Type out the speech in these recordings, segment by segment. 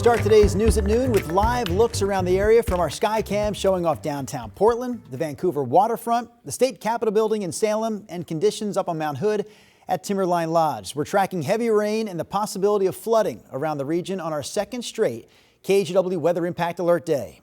start today's news at noon with live looks around the area from our sky cam showing off downtown Portland, the Vancouver waterfront, the state capitol building in Salem, and conditions up on Mount Hood at Timberline Lodge. We're tracking heavy rain and the possibility of flooding around the region on our second straight KGW Weather Impact Alert Day.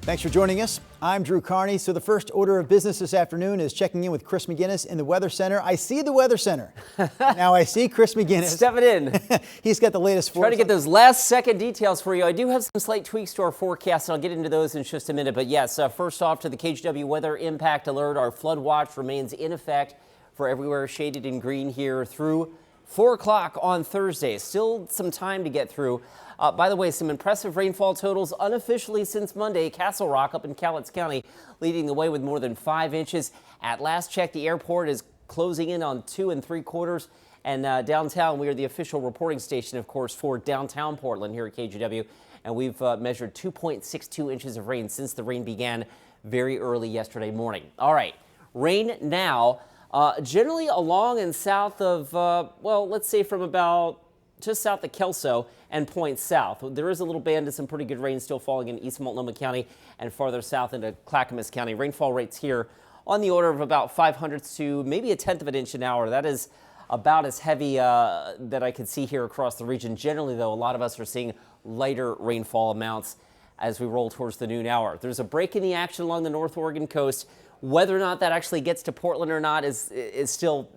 Thanks for joining us. I'm Drew Carney. So the first order of business this afternoon is checking in with Chris McGinnis in the Weather Center. I see the Weather Center. Now I see Chris McGinnis. Stepping in. He's got the latest for us. Try to get those last second details for you. I do have some slight tweaks to our forecast, and I'll get into those in just a minute. But yes, first off to the KGW Weather Impact Alert. Our flood watch remains in effect for everywhere shaded in green here through 4 o'clock on Thursday. Still some time to get through. By the way, some impressive rainfall totals unofficially since Monday. Castle Rock up in Cowlitz County leading the way with more than 5 inches. At last check, the airport is closing in on 2 3/4. And downtown, we are the official reporting station, of course, for downtown Portland here at KGW. And we've measured 2.62 inches of rain since the rain began very early yesterday morning. All right, rain now. Generally along and south of, well, let's say from about just south of Kelso and points south. There is a little band of some pretty good rain still falling in East Multnomah County and farther south into Clackamas County. Rainfall rates here on the order of about 500ths to maybe 1/10 of an inch an hour. That is about as heavy that I can see here across the region. Generally, though, a lot of us are seeing lighter rainfall amounts as we roll towards the noon hour. There's a break in the action along the North Oregon coast. Whether or not that actually gets to Portland or not is still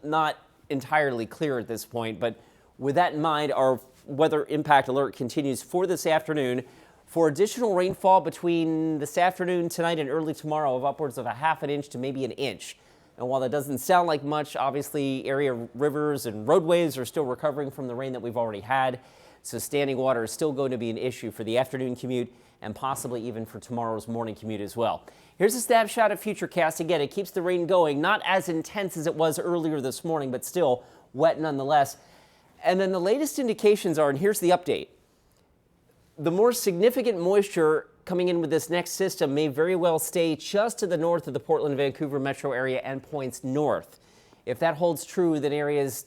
not entirely clear at this point. But with that in mind, our weather impact alert continues for this afternoon for additional rainfall between this afternoon, tonight, and early tomorrow of upwards of 1/2 inch to maybe 1 inch. And while that doesn't sound like much, obviously area rivers and roadways are still recovering from the rain that we've already had. So standing water is still going to be an issue for the afternoon commute and possibly even for tomorrow's morning commute as well. Here's a snapshot of Futurecast. Again, it keeps the rain going, not as intense as it was earlier this morning, but still wet nonetheless. And then the latest indications are, and here's the update, the more significant moisture coming in with this next system may very well stay just to the north of the Portland-Vancouver metro area and points north. If that holds true, then areas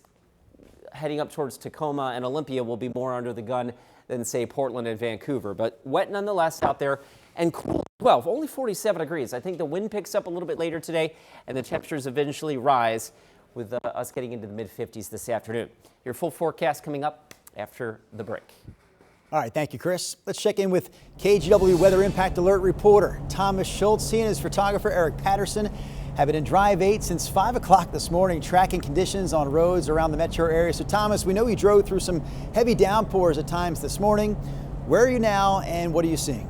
heading up towards Tacoma and Olympia will be more under the gun than, say, Portland and Vancouver. But wet nonetheless out there and cool. Well, only 47 degrees. I think the wind picks up a little bit later today and the temperatures eventually rise with us getting into the mid-50s this afternoon. Your full forecast coming up after the break. All right, thank you, Chris. Let's check in with KGW Weather Impact Alert reporter Thomas Schultz. He and his photographer Eric Patterson have been in Drive 8 since 5 o'clock this morning, tracking conditions on roads around the metro area. So, Thomas, we know you drove through some heavy downpours at times this morning. Where are you now, and what are you seeing?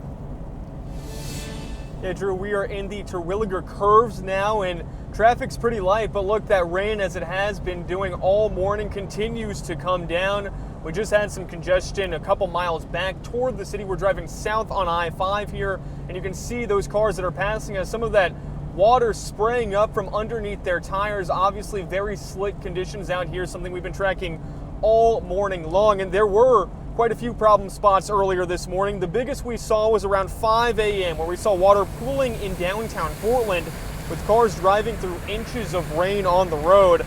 Yeah, Drew, we are in the Terwilliger curves now, and traffic's pretty light, but look, that rain, as it has been doing all morning, continues to come down. We just had some congestion a couple miles back toward the city. We're driving south on I-5 here, and you can see those cars that are passing us. Some of that water spraying up from underneath their tires. Obviously, very slick conditions out here, something we've been tracking all morning long, and there were quite a few problem spots earlier this morning. The biggest we saw was around 5 a.m. where we saw water pooling in downtown Portland with cars driving through inches of rain on the road.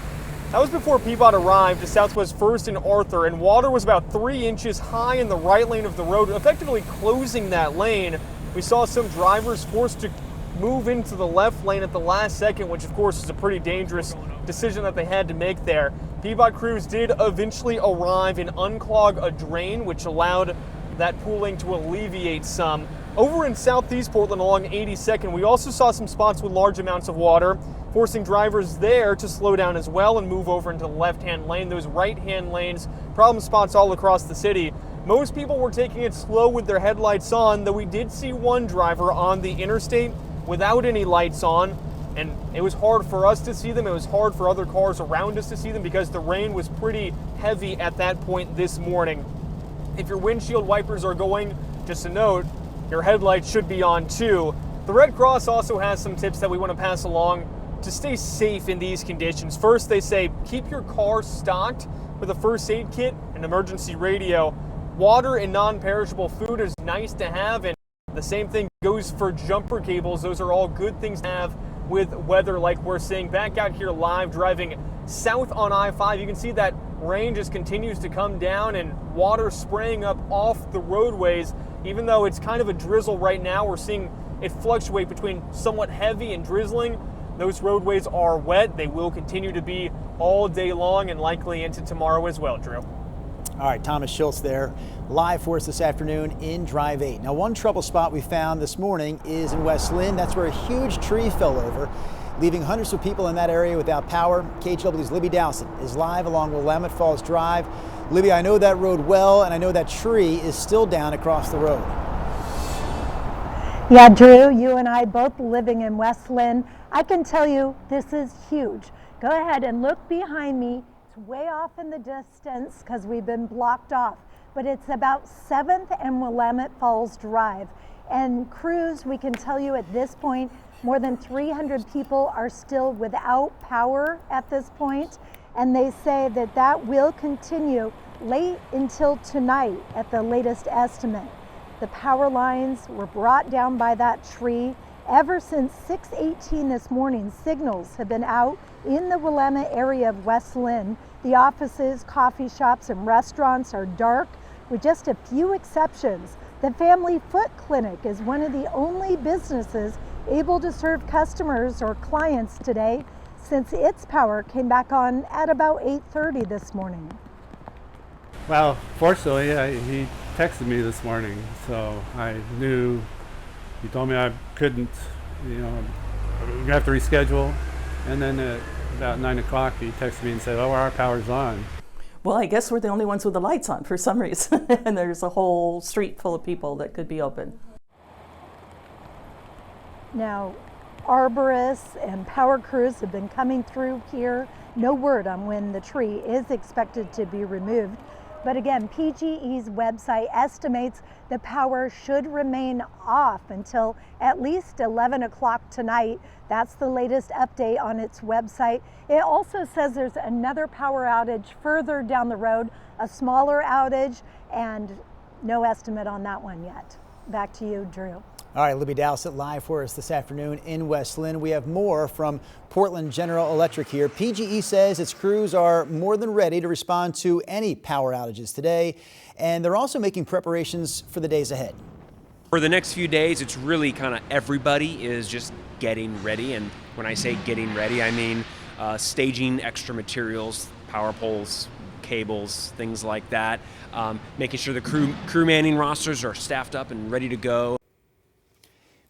That was before Peabody arrived to Southwest First and Arthur, and water was about 3 inches high in the right lane of the road, effectively closing that lane. We saw some drivers forced to move into the left lane at the last second, which of course is a pretty dangerous decision that they had to make there. Peabody crews did eventually arrive and unclog a drain, which allowed that pooling to alleviate some. Over in southeast Portland along 82nd, we also saw some spots with large amounts of water, forcing drivers there to slow down as well and move over into the left-hand lane. Those right-hand lanes, problem spots all across the city. Most people were taking it slow with their headlights on, though we did see one driver on the interstate without any lights on, and it was hard for us to see them. It was hard for other cars around us to see them because the rain was pretty heavy at that point this morning. If your windshield wipers are going, just a note, your headlights should be on too. The Red Cross also has some tips that we want to pass along to stay safe in these conditions. First, they say keep your car stocked with a first aid kit and emergency radio. Water and non-perishable food is nice to have, and the same thing goes for jumper cables. Those are all good things to have with weather like we're seeing. Back out here live driving south on I-5, you can see that rain just continues to come down and water spraying up off the roadways. Even though it's kind of a drizzle right now, we're seeing it fluctuate between somewhat heavy and drizzling. Those roadways are wet. They will continue to be all day long and likely into tomorrow as well, Drew. All right, Thomas Schultz there, live for us this afternoon in Drive 8. Now, one trouble spot we found this morning is in West Lynn. That's where a huge tree fell over, leaving hundreds of people in that area without power. KGW's Libby Dowsett is live along Willamette Falls Drive. Libby, I know that road well, and I know that tree is still down across the road. Yeah, Drew, you and I both living in West Lynn. I can tell you this is huge. Go ahead and look behind me. Way off in the distance because we've been blocked off, but it's about 7th and Willamette Falls Drive. And crews, we can tell you at this point, more than 300 people are still without power at this point, and they say that that will continue late until tonight at the latest estimate. The power lines were brought down by that tree. Ever since 6:18 this morning, signals have been out in the Willamette area of West Lynn. The offices, coffee shops, and restaurants are dark with just a few exceptions. The Family Foot Clinic is one of the only businesses able to serve customers or clients today since its power came back on at about 8:30 this morning. Well, fortunately, he texted me this morning, so I knew. He told me I couldn't, we have to reschedule. And then at about 9 o'clock, he texted me and said, "Oh, our power's on." Well, I guess we're the only ones with the lights on for some reason, and there's a whole street full of people that could be open. Now, arborists and power crews have been coming through here. No word on when the tree is expected to be removed. But again, PGE's website estimates the power should remain off until at least 11 o'clock tonight. That's the latest update on its website. It also says there's another power outage further down the road, a smaller outage, and no estimate on that one yet. Back to you, Drew. All right, Libby Dowsett live for us this afternoon in West Lynn. We have more from Portland General Electric here. PGE says its crews are more than ready to respond to any power outages today, and they're also making preparations for the days ahead. For the next few days, it's really kind of everybody is just getting ready. And when I say getting ready, I mean staging extra materials, power poles, cables, things like that, making sure the crew manning rosters are staffed up and ready to go.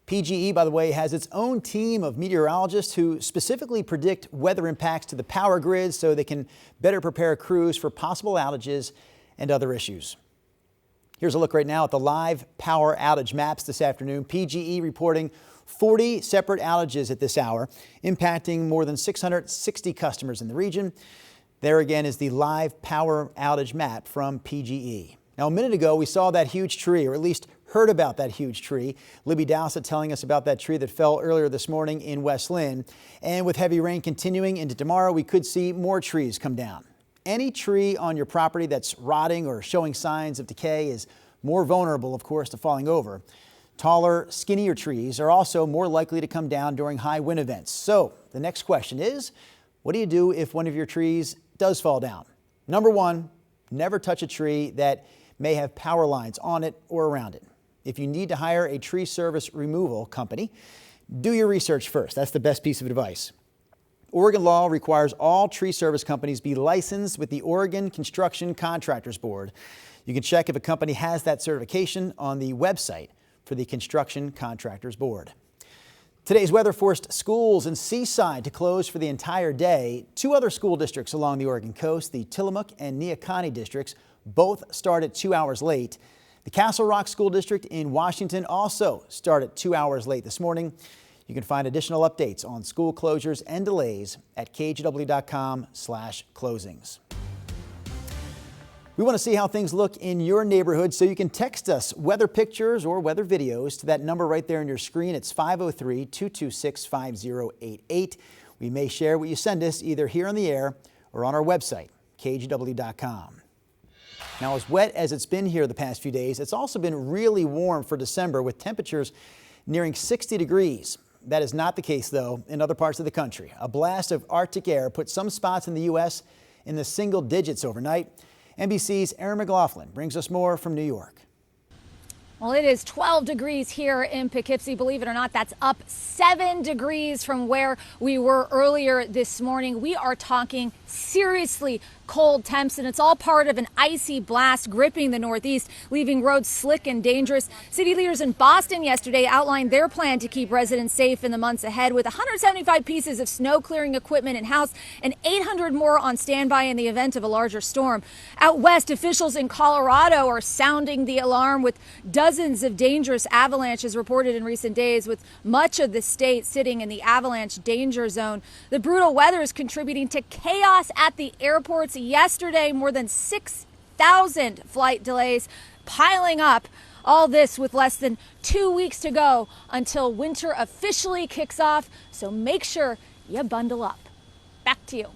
PGE, by the way, has its own team of meteorologists who specifically predict weather impacts to the power grid so they can better prepare crews for possible outages and other issues. Here's a look right now at the live power outage maps this afternoon. PGE reporting 40 separate outages at this hour, impacting more than 660 customers in the region. There again is the live power outage map from PGE. Now, a minute ago, we saw that huge tree, or at least heard about that huge tree. Libby Dowsett telling us about that tree that fell earlier this morning in West Lynn. And with heavy rain continuing into tomorrow, we could see more trees come down. Any tree on your property that's rotting or showing signs of decay is more vulnerable, of course, to falling over. Taller, skinnier trees are also more likely to come down during high wind events. So the next question is, what do you do if one of your trees does fall down? Number one, never touch a tree that may have power lines on it or around it. If you need to hire a tree service removal company, do your research first. That's the best piece of advice. Oregon law requires all tree service companies be licensed with the Oregon Construction Contractors Board. You can check if a company has that certification on the website for the Construction Contractors Board. Today's weather forced schools in Seaside to close for the entire day. Two other school districts along the Oregon coast, the Tillamook and Neahkahnie districts, both started 2 hours late. The Castle Rock School District in Washington also started 2 hours late this morning. You can find additional updates on school closures and delays at kgw.com/closings. We want to see how things look in your neighborhood, so you can text us weather pictures or weather videos to that number right there on your screen. It's 503-226-5088. We may share what you send us either here on the air or on our website, kgw.com. Now, as wet as it's been here the past few days, it's also been really warm for December with temperatures nearing 60 degrees. That is not the case, though, in other parts of the country. A blast of Arctic air put some spots in the U.S. in the single digits overnight. NBC's Aaron McLaughlin brings us more from New York. Well, it is 12 degrees here in Poughkeepsie. Believe it or not, that's up 7 degrees from where we were earlier this morning. We are talking seriously cold temps, and it's all part of an icy blast gripping the Northeast, leaving roads slick and dangerous. City leaders in Boston yesterday outlined their plan to keep residents safe in the months ahead, with 175 pieces of snow clearing equipment in-house and 800 more on standby in the event of a larger storm. Out west, officials in Colorado are sounding the alarm, with dozens of dangerous avalanches reported in recent days, with much of the state sitting in the avalanche danger zone. The brutal weather is contributing to chaos at the airports. Yesterday, more than 6,000 flight delays piling up. All this with less than 2 weeks to go until winter officially kicks off. So make sure you bundle up. Back to you.